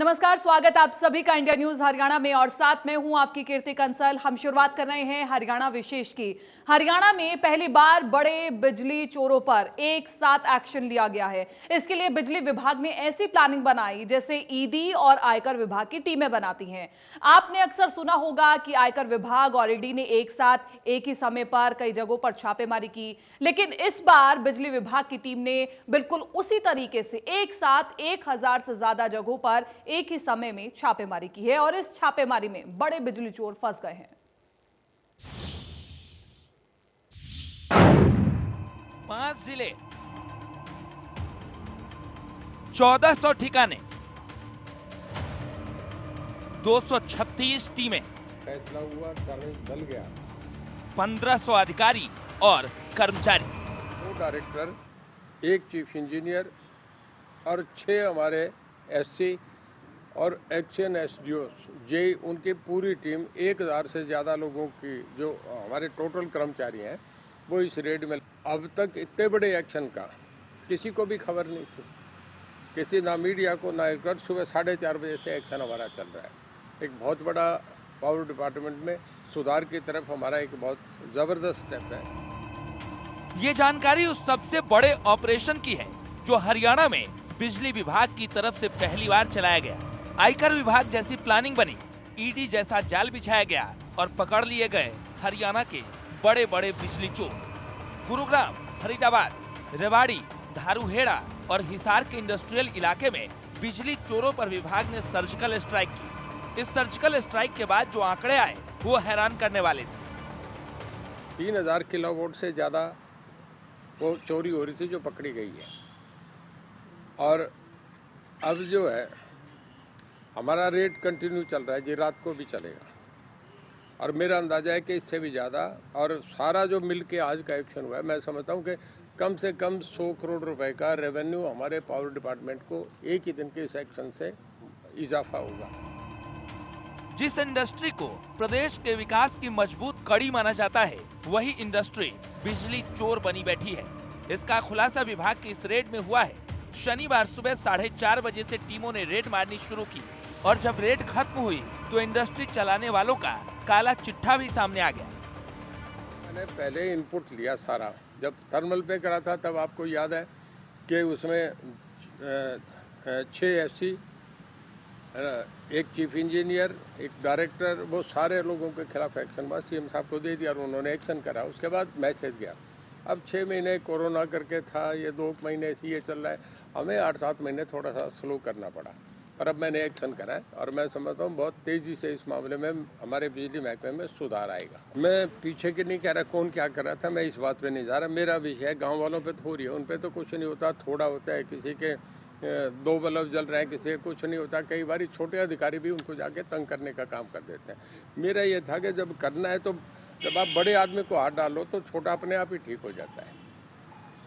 नमस्कार, स्वागत आप सभी का इंडिया न्यूज हरियाणा में और साथ में हूं आपकी कीर्ति कंसल। हम शुरुआत कर रहे हैं हरियाणा विशेष की। हरियाणा में पहली बार बड़े बिजली चोरों पर एक साथ एक्शन लिया गया है। इसके लिए बिजली विभाग ने ऐसी प्लानिंग बनाई जैसे ईडी और आयकर विभाग की टीमें बनाती हैं। आपने अक्सर सुना होगा कि आयकर विभाग और ईडी ने एक साथ एक ही समय पर कई जगहों पर छापेमारी की, लेकिन इस बार बिजली विभाग की टीम ने बिल्कुल उसी तरीके से एक साथ 1000 से ज्यादा जगहों पर एक ही समय में छापेमारी की है और इस छापेमारी में बड़े बिजली चोर फंस गए हैं। 5 जिले, 1400 ठिकाने, 236 टीमें, फैसला हुआ, दल गया, 1500 अधिकारी और कर्मचारी, 2 डायरेक्टर, 1 चीफ इंजीनियर और 6 हमारे एससी और एक्शन एसडीओ जे, उनकी पूरी टीम 1000 से ज़्यादा लोगों की जो हमारे टोटल कर्मचारी हैं वो इस रेड में। अब तक इतने बड़े एक्शन का किसी को भी खबर नहीं थी, किसी ना मीडिया को ना एक। सुबह 4:30 बजे से एक्शन हमारा चल रहा है। एक बहुत बड़ा पावर डिपार्टमेंट में सुधार की तरफ हमारा एक बहुत ज़बरदस्त स्टेप है। ये जानकारी उस सबसे बड़े ऑपरेशन की है जो हरियाणा में बिजली विभाग की तरफ से पहली बार चलाया गया। आयकर विभाग जैसी प्लानिंग बनी, ईडी जैसा जाल बिछाया गया और पकड़ लिए गए हरियाणा के बड़े बड़े बिजली चोर। गुरुग्राम, फरीदाबाद, रेवाड़ी, धारूहेड़ा और हिसार के इंडस्ट्रियल इलाके में बिजली चोरों पर विभाग ने सर्जिकल स्ट्राइक की। इस सर्जिकल स्ट्राइक के बाद जो आंकड़े आए वो हैरान करने वाले थे। 3000 किलोवाट से ज़्यादा वो चोरी हो रही थी जो पकड़ी गई है। और अब जो है हमारा रेट कंटिन्यू चल रहा है जी, रात को भी चलेगा और मेरा अंदाजा है कि इससे भी ज़्यादा। और सारा जो मिल के आज का एक्शन हुआ है, मैं समझता हूँ कि कम से कम 100 करोड़ रुपए का रेवेन्यू हमारे पावर डिपार्टमेंट को एक ही दिन के इस एक्शन से इजाफा होगा। जिस इंडस्ट्री को प्रदेश के विकास की मजबूत कड़ी माना जाता है, वही इंडस्ट्री बिजली चोर बनी बैठी है। इसका खुलासा विभाग की इस रेड में हुआ है। शनिवार सुबह 4:30 बजे से टीमों ने रेड मारनी शुरू की और जब रेड खत्म हुई तो इंडस्ट्री चलाने वालों का काला चिट्ठा भी सामने आ गया। मैंने पहले इनपुट लिया सारा, जब थर्मल पे करा था तब आपको याद है कि उसमें 6 एससी, 1 चीफ इंजीनियर, 1 डायरेक्टर, वो सारे लोगों के खिलाफ एक्शन हुआ। सीएम साहब को दे दिया और उन्होंने एक्शन करा। उसके बाद मैसेज गया। अब 6 महीने कोरोना करके था, ये 2 महीने से ये चल रहा है, हमें 8-7 महीने थोड़ा सा स्लो करना पड़ा, पर अब मैंने एक्शन करा है और मैं समझता हूँ बहुत तेज़ी से इस मामले में हमारे बिजली महकमे में सुधार आएगा। मैं पीछे की नहीं कह रहा कौन क्या कर रहा था, मैं इस बात पे नहीं जा रहा। मेरा विषय है गांव वालों पे तो हो रही है, उन पे तो कुछ नहीं होता, थोड़ा होता है, किसी के 2 बल्ब जल रहे हैं, किसी के कुछ नहीं होता। कई बार छोटे अधिकारी भी उनको जाके तंग करने का काम कर देते हैं। मेरा ये था कि जब करना है तो जब आप बड़े आदमी को हाथ डालो तो छोटा अपने आप ही ठीक हो जाता है।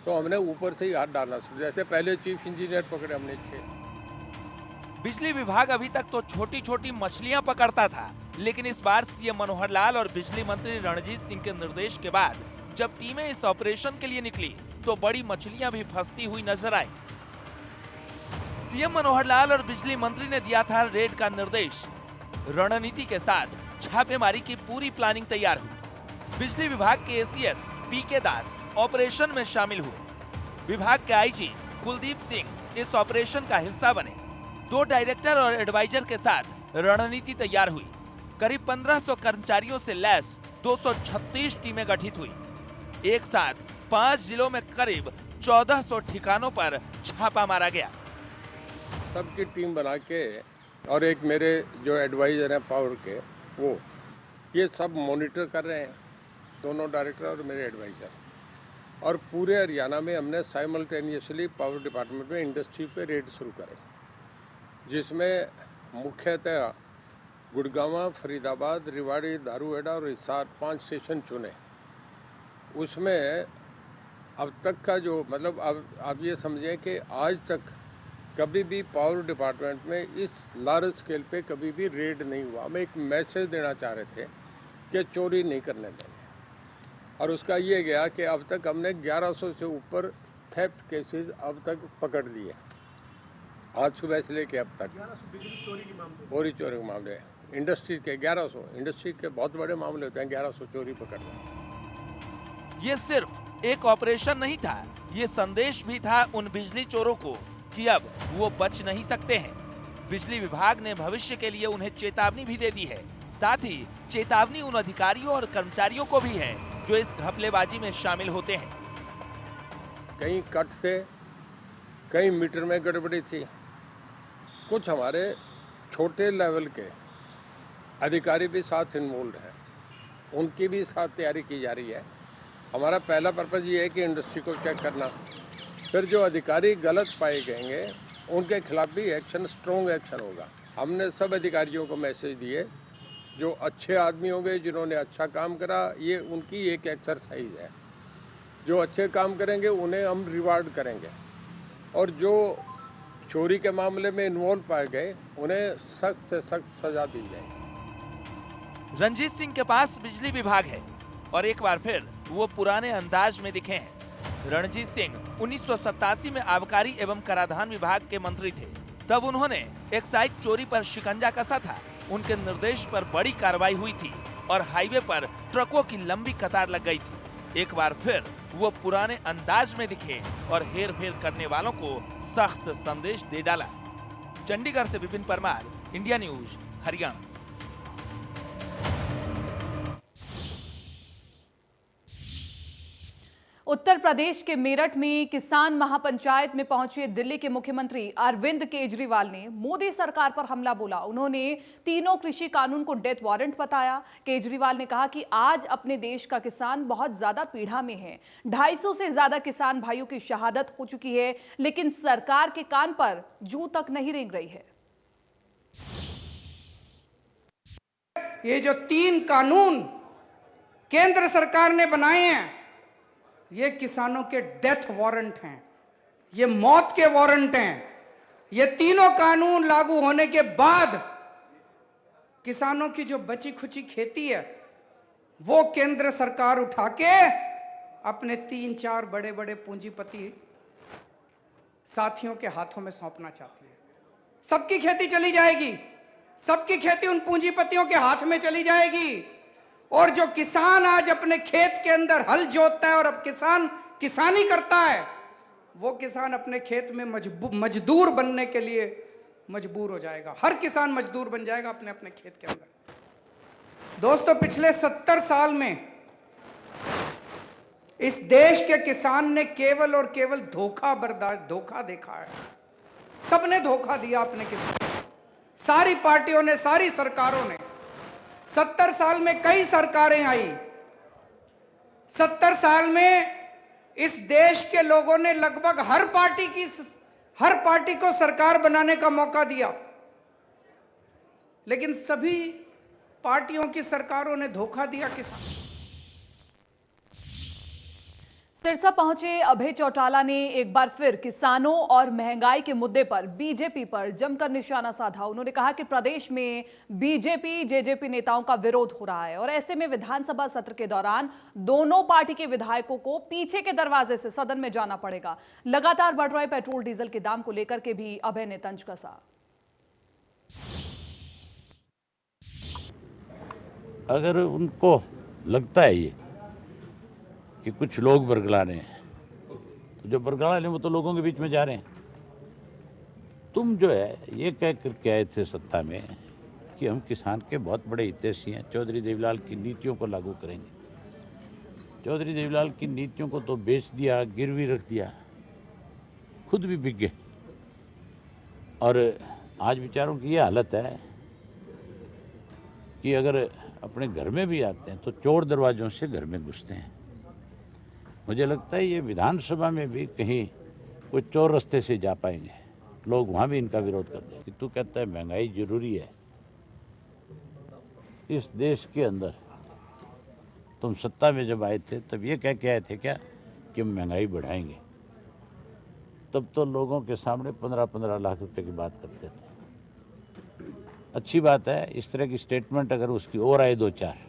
तो हमने ऊपर से ही हाथ डालना शुरू, जैसे पहले चीफ इंजीनियर पकड़े हमने 6। बिजली विभाग अभी तक तो छोटी छोटी मछलियां पकड़ता था, लेकिन इस बार सीएम मनोहर लाल और बिजली मंत्री रणजीत सिंह के निर्देश के बाद जब टीमें इस ऑपरेशन के लिए निकली तो बड़ी मछलियां भी फंसती हुई नजर आई। सीएम मनोहर लाल और बिजली मंत्री ने दिया था रेड का निर्देश। रणनीति के साथ छापेमारी की पूरी प्लानिंग तैयार हुई। बिजली विभाग के एसीएस पीके दास ऑपरेशन में शामिल हुए। विभाग के आईजी कुलदीप सिंह इस ऑपरेशन का हिस्सा बने। 2 डायरेक्टर और एडवाइजर के साथ रणनीति तैयार हुई। करीब 1500 कर्मचारियों से लैस 236 टीमें गठित हुई। एक साथ 5 जिलों में करीब 1400 ठिकानों पर छापा मारा गया। सबकी टीम बना के और एक मेरे जो एडवाइजर हैं पावर के, वो ये सब मॉनिटर कर रहे हैं, दोनों डायरेक्टर और मेरे एडवाइजर। और पूरे हरियाणा में हमने साइमल्टेनियसली पावर डिपार्टमेंट में इंडस्ट्री पे रेड शुरू करे, जिसमें मुख्यतः गुड़गांव, फरीदाबाद, रेवाड़ी, धारूहेड़ा और हिसार 5 स्टेशन चुने। उसमें अब तक का जो मतलब अब आप ये समझें कि आज तक कभी भी पावर डिपार्टमेंट में इस लार्ज स्केल पे कभी भी रेड नहीं हुआ। हम एक मैसेज देना चाह रहे थे कि चोरी नहीं करने देंगे, और उसका ये गया कि अब तक हमने 1100 से ऊपर थेफ्ट केसेस अब तक पकड़ लिए। आज सुबह से लेके अब तक बोरी चोरी के मामले, इंडस्ट्री के 1100, इंडस्ट्री के बहुत बड़े मामले होते हैं, 1100 चोरी पकड़ना। ये सिर्फ एक ऑपरेशन नहीं था, ये संदेश भी था उन बिजली चोरों को कि अब वो बच नहीं सकते हैं। बिजली विभाग ने भविष्य के लिए उन्हें चेतावनी भी दे दी है। साथ ही चेतावनी उन अधिकारियों और कर्मचारियों को भी है जो इस घपलेबाजी में शामिल होते हैं। कहीं कट से, कहीं मीटर में गड़बड़ी थी। कुछ हमारे छोटे लेवल के अधिकारी भी साथ इन्वॉल्व हैं, उनकी भी साथ तैयारी की जा रही है। हमारा पहला पर्पज़ ये है कि इंडस्ट्री को चेक करना, फिर जो अधिकारी गलत पाए गएंगे उनके खिलाफ भी एक्शन, स्ट्रॉन्ग एक्शन होगा। हमने सब अधिकारियों को मैसेज दिए, जो अच्छे आदमी होंगे, जिन्होंने अच्छा काम करा, ये उनकी एक एक्सरसाइज है। जो अच्छे काम करेंगे उन्हें हम रिवार्ड करेंगे, और जो चोरी के मामले में इन्वॉल्व पाए गए उन्हें सख्त से सख्त सजा दी जाएगी। रंजीत सिंह के पास बिजली विभाग है और एक बार फिर वो पुराने अंदाज में दिखे हैं। रणजीत सिंह 1987 में आबकारी एवं कराधान विभाग के मंत्री थे। तब उन्होंने एक्साइज चोरी पर शिकंजा कसा था। उनके निर्देश पर बड़ी कार्रवाई हुई थी और हाईवे पर ट्रकों की लंबी कतार लग गई थी। एक बार फिर वो पुराने अंदाज में दिखे और हेर फेर करने वालों को सख्त संदेश दे डाला। चंडीगढ़ से विपिन परमार, इंडिया न्यूज, हरियाणा। उत्तर प्रदेश के मेरठ में किसान महापंचायत में पहुंचे दिल्ली के मुख्यमंत्री अरविंद केजरीवाल ने मोदी सरकार पर हमला बोला। उन्होंने तीनों कृषि कानून को डेथ वारंट बताया। केजरीवाल ने कहा कि आज अपने देश का किसान बहुत ज्यादा पीड़ा में है। 250 से ज्यादा किसान भाइयों की शहादत हो चुकी है, लेकिन सरकार के कान पर जूं तक नहीं रेंग रही है। ये जो 3 कानून केंद्र सरकार ने बनाए हैं, ये किसानों के डेथ वारंट हैं, ये मौत के वारंट हैं। ये तीनों कानून लागू होने के बाद किसानों की जो बची खुची खेती है वो केंद्र सरकार उठा के अपने 3-4 बड़े बड़े पूंजीपति साथियों के हाथों में सौंपना चाहती है। सबकी खेती चली जाएगी, सबकी खेती उन पूंजीपतियों के हाथ में चली जाएगी। और जो किसान आज अपने खेत के अंदर हल जोतता है और अब किसानी करता है, वो किसान अपने खेत में मजदूर बनने के लिए मजबूर हो जाएगा। हर किसान मजदूर बन जाएगा अपने अपने खेत के अंदर। दोस्तों, पिछले 70 साल में इस देश के किसान ने केवल और केवल धोखा देखा है। सबने धोखा दिया अपने किसान, सारी पार्टियों ने, सारी सरकारों ने। 70 साल में कई सरकारें आई। 70 साल में इस देश के लोगों ने लगभग हर पार्टी को सरकार बनाने का मौका दिया, लेकिन सभी पार्टियों की सरकारों ने धोखा दिया किसान। सिरसा पहुंचे अभय चौटाला ने एक बार फिर किसानों और महंगाई के मुद्दे पर बीजेपी पर जमकर निशाना साधा। उन्होंने कहा कि प्रदेश में बीजेपी जेजेपी नेताओं का विरोध हो रहा है और ऐसे में विधानसभा सत्र के दौरान दोनों पार्टी के विधायकों को पीछे के दरवाजे से सदन में जाना पड़ेगा। लगातार बढ़ रहे पेट्रोल डीजल के दाम को लेकर के भी अभय ने तंज कसा। अगर उनको लगता है ये कि कुछ लोग बरगला रहे हैं, तो जो बरगला रहे हैं वो तो लोगों के बीच में जा रहे हैं। तुम जो है ये कह करके आए थे सत्ता में कि हम किसान के बहुत बड़े हितैषी हैं, चौधरी देवीलाल की नीतियों को लागू करेंगे। चौधरी देवीलाल की नीतियों को तो बेच दिया, गिरवी रख दिया, खुद भी बिक गए। और आज बेचारों की ये हालत है कि अगर अपने घर में भी आते हैं तो चोर दरवाजों से घर में घुसते हैं। मुझे लगता है ये विधानसभा में भी कहीं कोई चोर रास्ते से जा पाएंगे, लोग वहाँ भी इनका विरोध करते हैं कि तू कहता है महंगाई जरूरी है। इस देश के अंदर तुम सत्ता में जब आए थे तब ये कह के आए थे क्या कि हम महंगाई बढ़ाएंगे? तब तो लोगों के सामने 15-15 लाख रुपए की बात करते थे। अच्छी बात है, इस तरह की स्टेटमेंट अगर उसकी और आए 2-4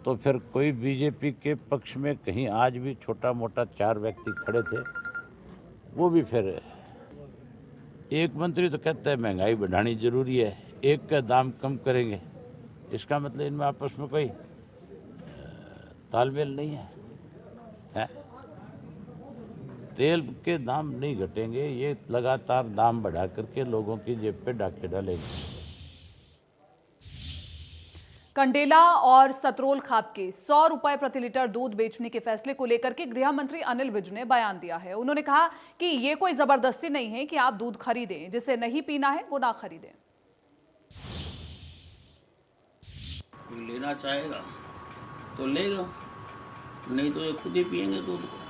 तो फिर कोई बीजेपी के पक्ष में कहीं आज भी छोटा मोटा 4 व्यक्ति खड़े थे, वो भी फिर एक मंत्री तो कहता है महंगाई बढ़ानी जरूरी है, एक का दाम कम करेंगे। इसका मतलब इनमें आपस में कोई तालमेल नहीं है? तेल के दाम नहीं घटेंगे, ये लगातार दाम बढ़ा करके लोगों की जेब पे डाके डालेंगे। कंडेला और सतरोल खाप के 100 रुपए प्रति लीटर दूध बेचने के फैसले को लेकर के गृह मंत्री अनिल विज ने बयान दिया है। उन्होंने कहा कि ये कोई जबरदस्ती नहीं है कि आप दूध खरीदें, जिसे नहीं पीना है वो ना खरीदें। कोई लेना चाहेगा तो लेगा, नहीं तो ये खुद ही पियेंगे दूध को।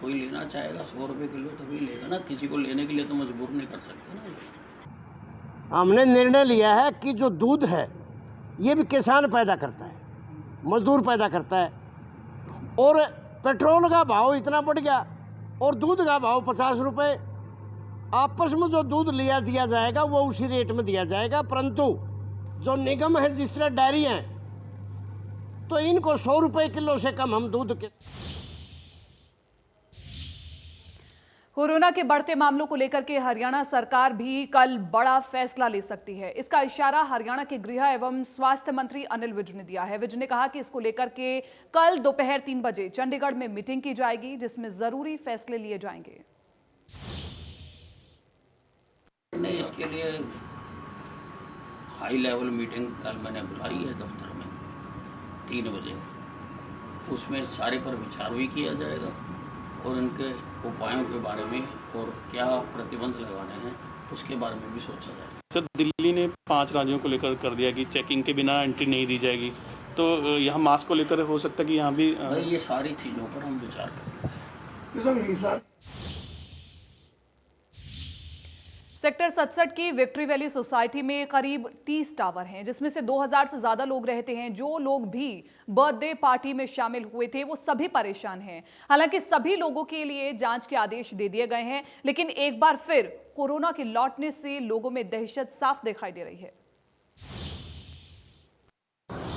कोई लेना चाहेगा 100 रुपए किलो तभी लेगा ना, किसी को लेने के लिए तो मजबूर नहीं कर सकते ना। हमने निर्णय लिया है कि जो दूध है ये भी किसान पैदा करता है, मजदूर पैदा करता है, और पेट्रोल का भाव इतना बढ़ गया और दूध का भाव 50 रुपए, आपस में जो दूध लिया दिया जाएगा वो उसी रेट में दिया जाएगा। परंतु जो निगम है, जिस तरह डेयरी हैं, तो इनको 100 रुपए किलो से कम हम दूध के। कोरोना के बढ़ते मामलों को लेकर के हरियाणा सरकार भी कल बड़ा फैसला ले सकती है। इसका इशारा हरियाणा के गृह एवं स्वास्थ्य मंत्री अनिल विज ने दिया है। विज ने कहा कि इसको लेकर के कल दोपहर 3 बजे चंडीगढ़ में मीटिंग की जाएगी, जिसमें जरूरी फैसले लिए जाएंगे। नहीं, इसके लिए हाई लेवल मीटिंग कल मैंने बुलाई है दफ्तर में 3 बजे। उसमें सारे पर विचार भी किया जाएगा और उनके उपायों के बारे में और क्या प्रतिबंध लगाने हैं उसके बारे में भी सोचा जाएगा। सर, दिल्ली ने 5 राज्यों को लेकर कर दिया कि चेकिंग के बिना एंट्री नहीं दी जाएगी, तो यहाँ मास्क को लेकर हो सकता है कि यहाँ भी ये सारी चीज़ों पर हम विचार करेंगे। सेक्टर 67 की विक्ट्री वैली सोसाइटी में करीब 30 टावर हैं, जिसमें से 2000 से ज्यादा लोग रहते हैं। जो लोग भी बर्थडे पार्टी में शामिल हुए थे वो सभी परेशान हैं। हालांकि सभी लोगों के लिए जांच के आदेश दे दिए गए हैं, लेकिन एक बार फिर कोरोना के लौटने से लोगों में दहशत साफ दिखाई दे रही है।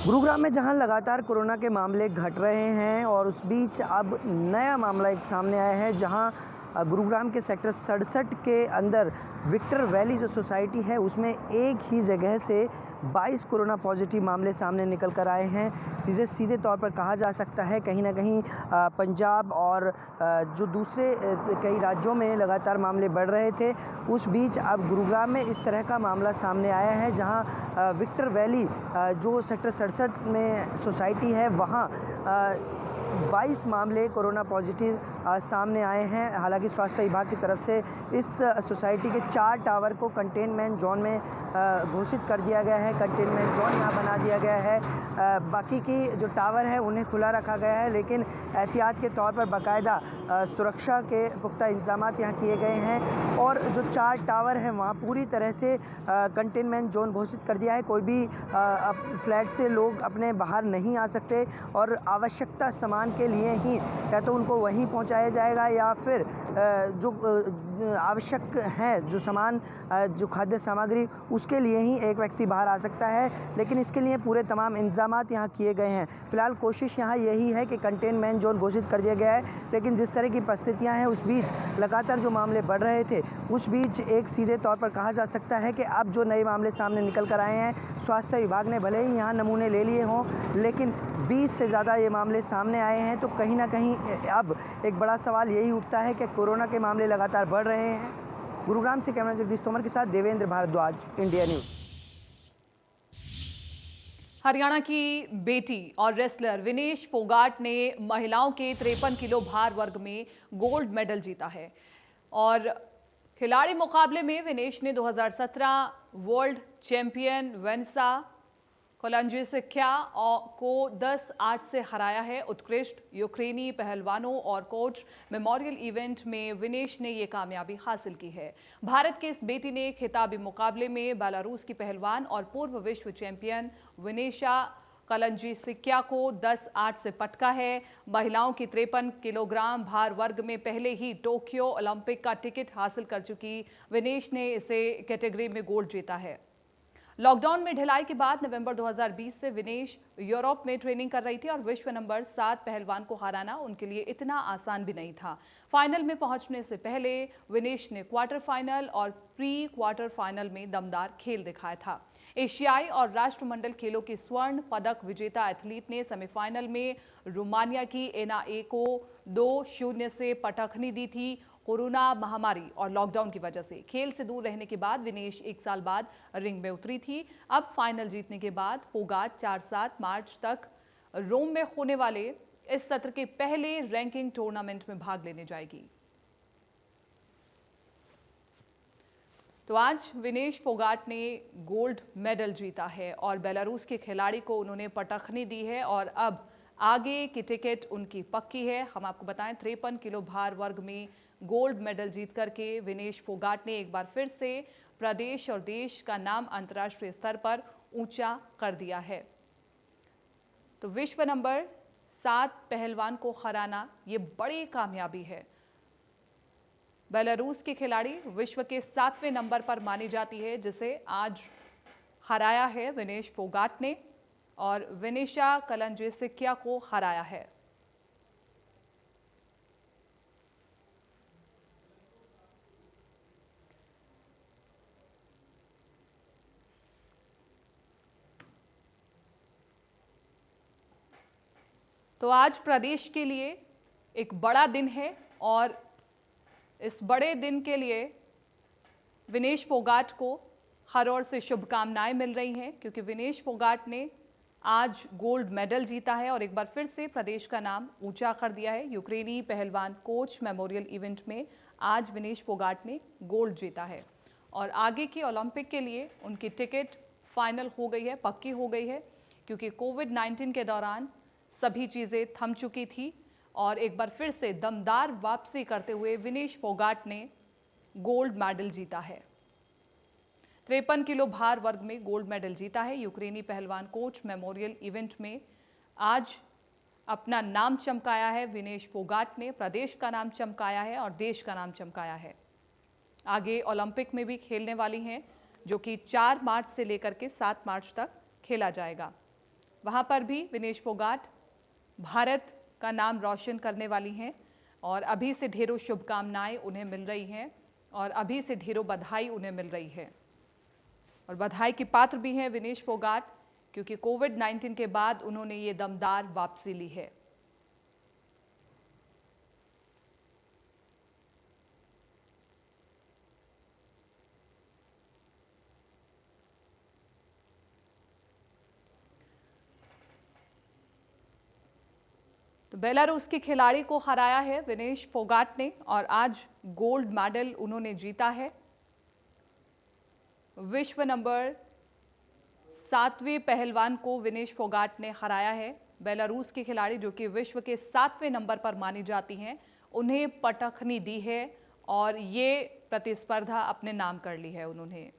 गुरुग्राम में जहां लगातार कोरोना के मामले घट रहे हैं और उस बीच अब नया मामला एक सामने आया है, जहां गुरुग्राम के सेक्टर 67 के अंदर विक्टर वैली जो सोसाइटी है उसमें एक ही जगह से 22 कोरोना पॉजिटिव मामले सामने निकल कर आए हैं। जिसे सीधे तौर पर कहा जा सकता है कहीं ना कहीं पंजाब और जो दूसरे कई राज्यों में लगातार मामले बढ़ रहे थे, उस बीच अब गुरुग्राम में इस तरह का मामला सामने आया है, जहां विक्टर वैली जो सेक्टर 67 में सोसाइटी है वहां 22 मामले कोरोना पॉजिटिव सामने आए हैं। हालांकि स्वास्थ्य विभाग की तरफ से इस सोसाइटी के 4 टावर को कंटेनमेंट जोन में घोषित कर दिया गया है, कंटेनमेंट जोन यहाँ बना दिया गया है। बाकी की जो टावर है उन्हें खुला रखा गया है, लेकिन एहतियात के तौर पर बाकायदा सुरक्षा के पुख्ता इंतजाम यहाँ किए गए हैं और जो 4 टावर हैं वहाँ पूरी तरह से कंटेनमेंट जोन घोषित कर दिया है। कोई भी फ्लैट से लोग अपने बाहर नहीं आ सकते और आवश्यकता सामान के लिए ही या तो उनको वहीं पहुँचाया जाएगा या फिर जो आवश्यक है जो सामान जो खाद्य सामग्री उसके लिए ही एक व्यक्ति बाहर आ सकता है, लेकिन इसके लिए पूरे तमाम इंतजामात यहाँ किए गए हैं। फिलहाल कोशिश यहाँ यही है कि कंटेनमेंट जोन घोषित कर दिया गया है, लेकिन जिस तरह की परिस्थितियाँ हैं उस बीच लगातार जो मामले बढ़ रहे थे उस बीच एक सीधे तौर पर कहा जा सकता है कि अब जो नए मामले सामने निकल कर आए हैं, स्वास्थ्य विभाग ने भले ही यहाँ नमूने ले लिए हों, लेकिन 20 से ज़्यादा ये मामले सामने आए हैं। तो कहीं ना कहीं अब एक बड़ा सवाल यही उठता है कि कोरोना के मामले लगातार बढ़ रहे हैं। गुरुग्राम से कैमरा जगदीश तोमर के साथ देवेंद्र भारद्वाज, इंडिया न्यूज़। हरियाणा की बेटी और रेसलर विनेश फोगाट ने महिलाओं के 53 किलो भार वर्ग में गोल्ड मेडल जीता है और खिलाड़ी मुकाबले में विनेश ने 2017 वर्ल्ड चैंपियन वेनेसा कोलांजिसिक्या को 10-8 से हराया है। उत्कृष्ट यूक्रेनी पहलवानों और कोच मेमोरियल इवेंट में विनेश ने ये कामयाबी हासिल की है। भारत की इस बेटी ने खिताबी मुकाबले में बेलारूस की पहलवान और पूर्व विश्व चैंपियन विनेशा कोलांजिसिक्या को 10-8 से पटका है। महिलाओं की 53 किलोग्राम भार वर्ग में पहले ही टोक्यो ओलंपिक का टिकट हासिल कर चुकी विनेश ने इसे कैटेगरी में गोल्ड जीता है। लॉकडाउन में ढिलाई के बाद नवंबर 2020 से विनेश यूरोप में ट्रेनिंग कर रही थी और विश्व नंबर 7 पहलवान को हराना उनके लिए इतना आसान भी नहीं था। फाइनल में पहुंचने से पहले विनेश ने क्वार्टर फाइनल और प्री क्वार्टर फाइनल में दमदार खेल दिखाया था। एशियाई और राष्ट्रमंडल खेलों की स्वर्ण पदक विजेता एथलीट ने सेमीफाइनल में रोमानिया की एनाए को 2-0 से पटखनी दी थी। कोरोना महामारी और लॉकडाउन की वजह से खेल से दूर रहने के बाद विनेश 1 साल बाद रिंग में उतरी थी। अब फाइनल जीतने के बाद फोगाट 4-7 मार्च तक रोम में होने वाले इस सत्र के पहले रैंकिंग टूर्नामेंट में भाग लेने जाएगी। तो आज विनेश फोगाट ने गोल्ड मेडल जीता है और बेलारूस के खिलाड़ी को उन्होंने पटखनी दी है और अब आगे की टिकट उनकी पक्की है। हम आपको बताएं 53 किलो भार वर्ग में गोल्ड मेडल जीत करके विनेश फोगाट ने एक बार फिर से प्रदेश और देश का नाम अंतर्राष्ट्रीय स्तर पर ऊंचा कर दिया है। तो विश्व नंबर 7 पहलवान को हराना ये बड़ी कामयाबी है। बेलारूस की खिलाड़ी विश्व के 7वें नंबर पर मानी जाती है, जिसे आज हराया है विनेश फोगाट ने और विनिशा कलंजेसिकिया को हराया है। तो आज प्रदेश के लिए एक बड़ा दिन है और इस बड़े दिन के लिए विनेश फोगाट को हर ओर से शुभकामनाएं मिल रही हैं, क्योंकि विनेश फोगाट ने आज गोल्ड मेडल जीता है और एक बार फिर से प्रदेश का नाम ऊंचा कर दिया है। यूक्रेनी पहलवान कोच मेमोरियल इवेंट में आज विनेश फोगाट ने गोल्ड जीता है और आगे की ओलंपिक के लिए उनकी टिकट फाइनल हो गई है, पक्की हो गई है, क्योंकि कोविड-19 के दौरान सभी चीज़ें थम चुकी थी और एक बार फिर से दमदार वापसी करते हुए विनेश फोगाट ने गोल्ड मेडल जीता है। 53 किलो भार वर्ग में गोल्ड मेडल जीता है। यूक्रेनी पहलवान कोच मेमोरियल इवेंट में आज अपना नाम चमकाया है विनेश फोगाट ने, प्रदेश का नाम चमकाया है और देश का नाम चमकाया है। आगे ओलंपिक में भी खेलने वाली हैं, जो कि 4 मार्च से लेकर के 7 मार्च तक खेला जाएगा। वहां पर भी विनेश फोगाट भारत का नाम रोशन करने वाली हैं और अभी से ढेरों शुभकामनाएं उन्हें मिल रही हैं और अभी से ढेरों बधाई उन्हें मिल रही है। और बधाई की पात्र भी हैं विनेश फोगाट, क्योंकि कोविड-19 के बाद उन्होंने ये दमदार वापसी ली है। तो बेलारूस की खिलाड़ी को हराया है विनेश फोगाट ने और आज गोल्ड मेडल उन्होंने जीता है। विश्व नंबर 7वें पहलवान को विनेश फोगाट ने हराया है। बेलारूस की खिलाड़ी, जो कि विश्व के 7वें नंबर पर मानी जाती हैं, उन्हें पटखनी दी है और ये प्रतिस्पर्धा अपने नाम कर ली है उन्होंने।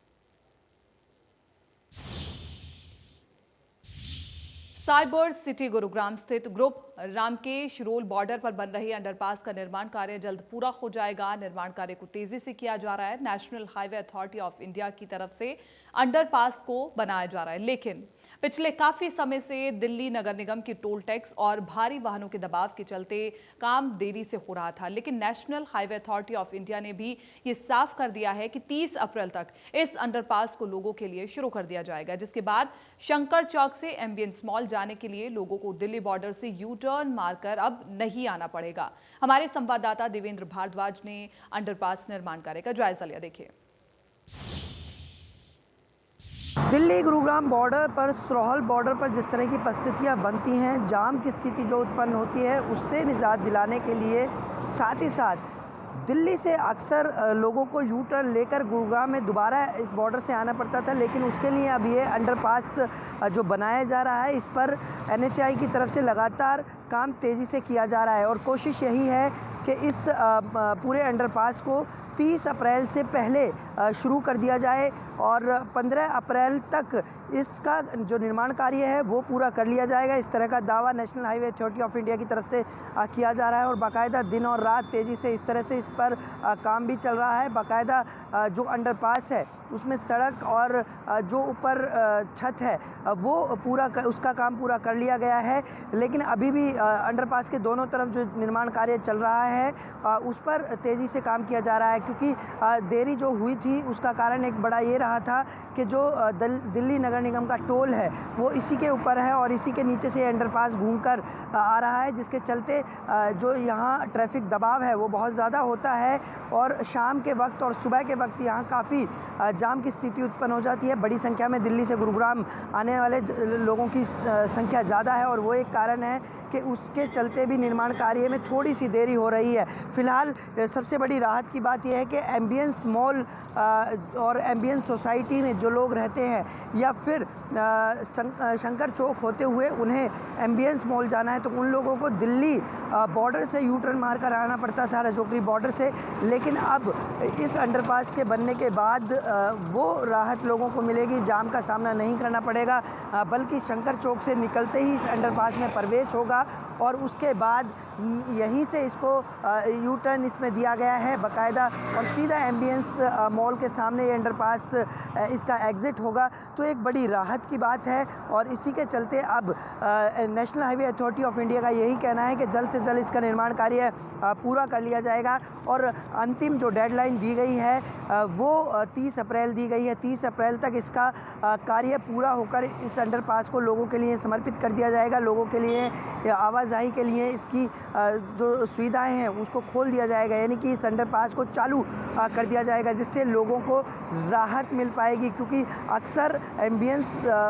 साइबर सिटी गुरुग्राम स्थित ग्रुप रामकेश रोल बॉर्डर पर बन रही अंडरपास का निर्माण कार्य जल्द पूरा हो जाएगा। निर्माण कार्य को तेजी से किया जा रहा है। National highway authority of India की तरफ से अंडरपास को बनाया जा रहा है, लेकिन पिछले काफी समय से दिल्ली नगर निगम की टोल टैक्स और भारी वाहनों के दबाव के चलते काम देरी से हो रहा था। लेकिन national highway authority of India ने भी ये साफ कर दिया है कि 30 अप्रैल तक इस अंडरपास को लोगों के लिए शुरू कर दिया जाएगा, जिसके बाद शंकर चौक से एम्बियंस मॉल जाने के लिए लोगों को दिल्ली बॉर्डर से यू टर्न मारकर अब नहीं आना पड़ेगा। हमारे संवाददाता देवेंद्र भारद्वाज ने अंडरपास निर्माण कार्य का जायजा लिया। देखिए, दिल्ली गुरुग्राम बॉर्डर पर, सरोहल बॉर्डर पर जिस तरह की परिस्थितियाँ बनती हैं, जाम की स्थिति जो उत्पन्न होती है, उससे निजात दिलाने के लिए साथ ही साथ दिल्ली से अक्सर लोगों को यू टर्न लेकर गुरुग्राम में दोबारा इस बॉर्डर से आना पड़ता था, लेकिन उसके लिए अब ये अंडरपास जो बनाया जा रहा है, इस पर NHAI की तरफ से लगातार काम तेज़ी से किया जा रहा है और कोशिश यही है कि इस पूरे अंडरपास को 30 अप्रैल से पहले शुरू कर दिया जाए। और 15 अप्रैल तक इसका जो निर्माण कार्य है वो पूरा कर लिया जाएगा। इस तरह का दावा national highway authority of India की तरफ से किया जा रहा है और बाकायदा दिन और रात तेज़ी से इस तरह से इस पर काम भी चल रहा है। बाकायदा जो अंडरपास है उसमें सड़क और जो ऊपर छत है वो उसका काम पूरा कर लिया गया है, लेकिन अभी भी अंडरपास के दोनों तरफ जो निर्माण कार्य चल रहा है उस पर तेज़ी से काम किया जा रहा है, क्योंकि देरी जो हुई थी उसका कारण एक बड़ा ये रहा था कि जो दिल्ली नगर निगम का टोल है वो इसी के ऊपर है और इसी के नीचे से अंडरपास घूमकर आ रहा है, जिसके चलते जो यहाँ ट्रैफिक दबाव है वो बहुत ज़्यादा होता है और शाम के वक्त और सुबह के वक्त यहाँ काफ़ी जाम की स्थिति उत्पन्न हो जाती है। बड़ी संख्या में दिल्ली से गुरुग्राम आने वाले लोगों की संख्या ज़्यादा है और वो एक कारण है कि उसके चलते भी निर्माण कार्य में थोड़ी सी देरी हो रही है। फिलहाल सबसे बड़ी राहत की बात यह है कि एम्बियंस मॉल और एम्बियंस सोसाइटी में जो लोग रहते हैं या फिर शंकर चौक होते हुए उन्हें एम्बियंस मॉल जाना है तो उन लोगों को दिल्ली बॉर्डर से यू टर्न मारकर आना पड़ता था, रजौकरी बॉर्डर से, लेकिन अब इस अंडरपास के बनने के बाद वो राहत लोगों को मिलेगी, जाम का सामना नहीं करना पड़ेगा, बल्कि शंकर चौक से निकलते ही इस अंडरपास में प्रवेश होगा और उसके बाद यहीं से इसको यू टर्न इसमें दिया गया है बाकायदा और सीधा एम्बियंस मॉल के सामने ये अंडरपास इसका एग्ज़िट होगा। तो एक बड़ी राहत की बात है और इसी के चलते अब national highway authority of India का यही कहना है कि जल्द से जल्द इसका निर्माण कार्य पूरा कर लिया जाएगा और अंतिम जो डेडलाइन दी गई है वो 30 अप्रैल दी गई है। 30 अप्रैल तक इसका कार्य पूरा होकर इस अंडरपास को लोगों के लिए समर्पित कर दिया जाएगा। लोगों के लिए आवाजाही के लिए इसकी जो सुविधाएं हैं उसको खोल दिया जाएगा, यानी कि इस अंडरपास को चालू कर दिया जाएगा, जिससे लोगों को राहत मिल पाएगी, क्योंकि अक्सर एम्बियंस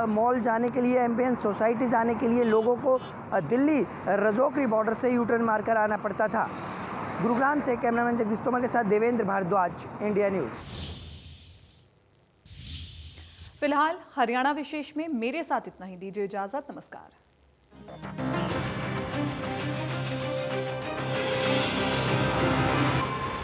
मॉल जाने के लिए, एम्बियंस सोसाइटी जाने के लिए लोगों को दिल्ली रजौकरी बॉर्डर से यू टर्न मारकर आना पड़ता था। गुरुग्राम से कैमरामैन जगदीश तोमर के साथ देवेंद्र भारद्वाज, इंडिया न्यूज़। फिलहाल हरियाणा विशेष में मेरे साथ इतना ही। दीजिए इजाजत, नमस्कार।